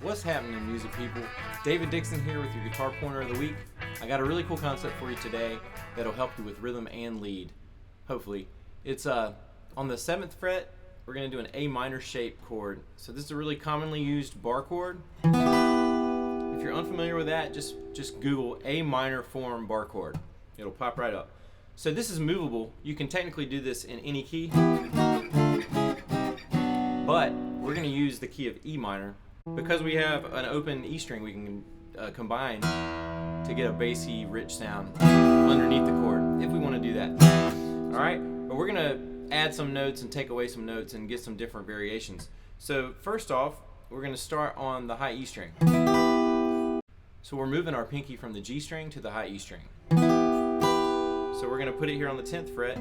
What's happening, music people? David Dixon here with your Guitar Pointer of the Week. I got a really cool concept for you today that'll help you with rhythm and lead, hopefully. It's on the 7th fret, we're going to do an A minor shape chord. So this is a really commonly used bar chord. If you're unfamiliar with that, just Google A minor form bar chord. It'll pop right up. So this is movable. You can technically do this in any key, but we're going to use the key of E minor. Because we have an open E string, we can combine to get a bassy, rich sound underneath the chord, if we want to do that. Alright, but we're going to add some notes and take away some notes and get some different variations. So first off, we're going to start on the high E string. So we're moving our pinky from the G string to the high E string. So we're going to put it here on the 10th fret.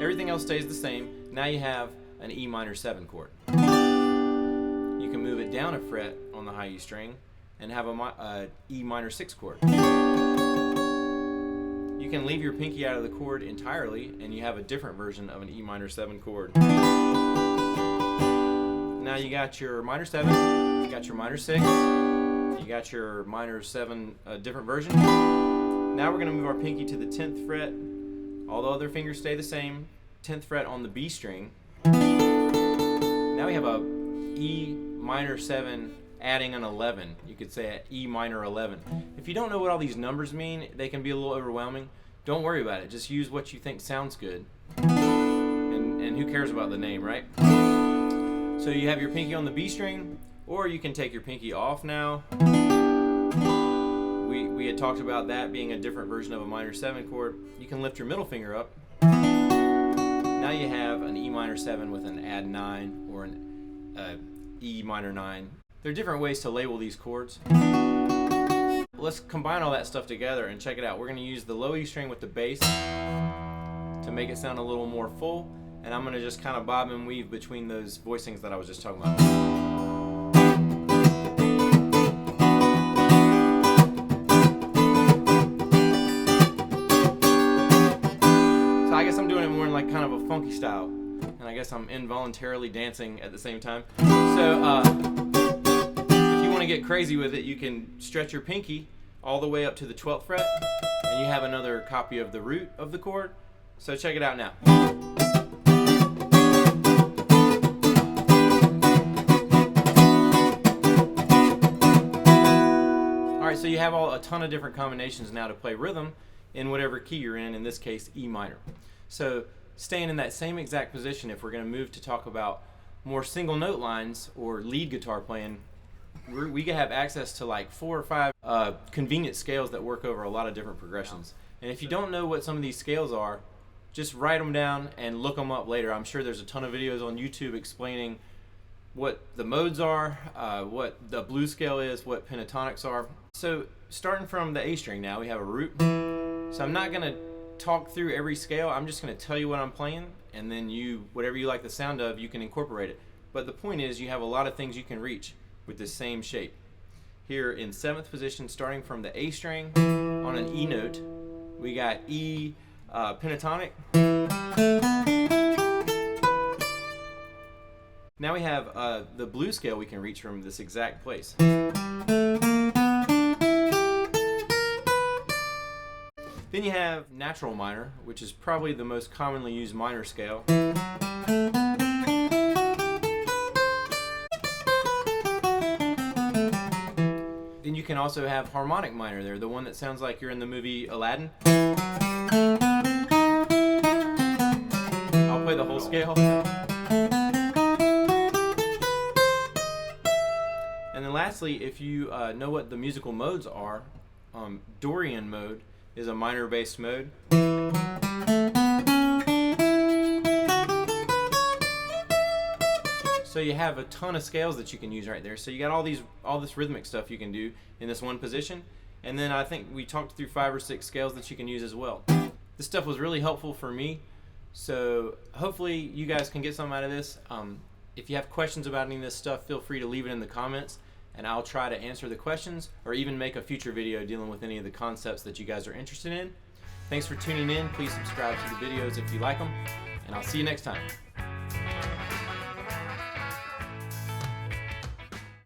Everything else stays the same. Now you have an E minor 7 chord. You can move it down a fret on the high E string and have a E minor 6 chord. You can leave your pinky out of the chord entirely and you have a different version of an E minor 7 chord. Now you got your minor 7, you got your minor 6, you got your minor 7 different version. Now we're going to move our pinky to the 10th fret. All the other fingers stay the same. 10th fret on the B string. Now we have a E minor 7 adding an 11. You could say an E minor 11. If you don't know what all these numbers mean, they can be a little overwhelming. Don't worry about it. Just use what you think sounds good. And who cares about the name, right? So you have your pinky on the B string, or you can take your pinky off now. We had talked about that being a different version of a minor 7 chord. You can lift your middle finger up. Now you have an E minor 7 with an add 9 or an E minor 9. There are different ways to label these chords. Let's combine all that stuff together and check it out. We're going to use the low E string with the bass to make it sound a little more full, and I'm going to just kind of bob and weave between those voicings that I was just talking about. So I guess I'm doing it more in like kind of a funky style, and I guess I'm involuntarily dancing at the same time. So if you want to get crazy with it, you can stretch your pinky all the way up to the 12th fret, and you have another copy of the root of the chord. So check it out now. Alright, so you have a ton of different combinations now to play rhythm in whatever key you're in this case E minor. So staying in that same exact position, if we're going to move to talk about more single note lines or lead guitar playing, we can have access to like 4 or 5 convenient scales that work over a lot of different progressions. And if you don't know what some of these scales are, just write them down and look them up later. I'm sure there's a ton of videos on YouTube explaining what the modes are, what the blues scale is, what pentatonics are. So starting from the A string now, we have a root. So I'm not going to talk through every scale. I'm just going to tell you what I'm playing, and then whatever you like the sound of, you can incorporate it. But the point is, you have a lot of things you can reach with the same shape. Here in 7th position, starting from the A string on an E note, we got E pentatonic. Now we have the blues scale we can reach from this exact place. Then you have natural minor, which is probably the most commonly used minor scale. Then you can also have harmonic minor there, the one that sounds like you're in the movie Aladdin. I'll play the whole scale. And then lastly, if you know what the musical modes are, Dorian mode is a minor based mode. So you have a ton of scales that you can use right there. So you got all this rhythmic stuff you can do in this one position. And then I think we talked through 5 or 6 scales that you can use as well. This stuff was really helpful for me. So hopefully you guys can get something out of this. If you have questions about any of this stuff, feel free to leave it in the comments, and I'll try to answer the questions or even make a future video dealing with any of the concepts that you guys are interested in. Thanks for tuning in. Please subscribe to the videos if you like them, and I'll see you next time.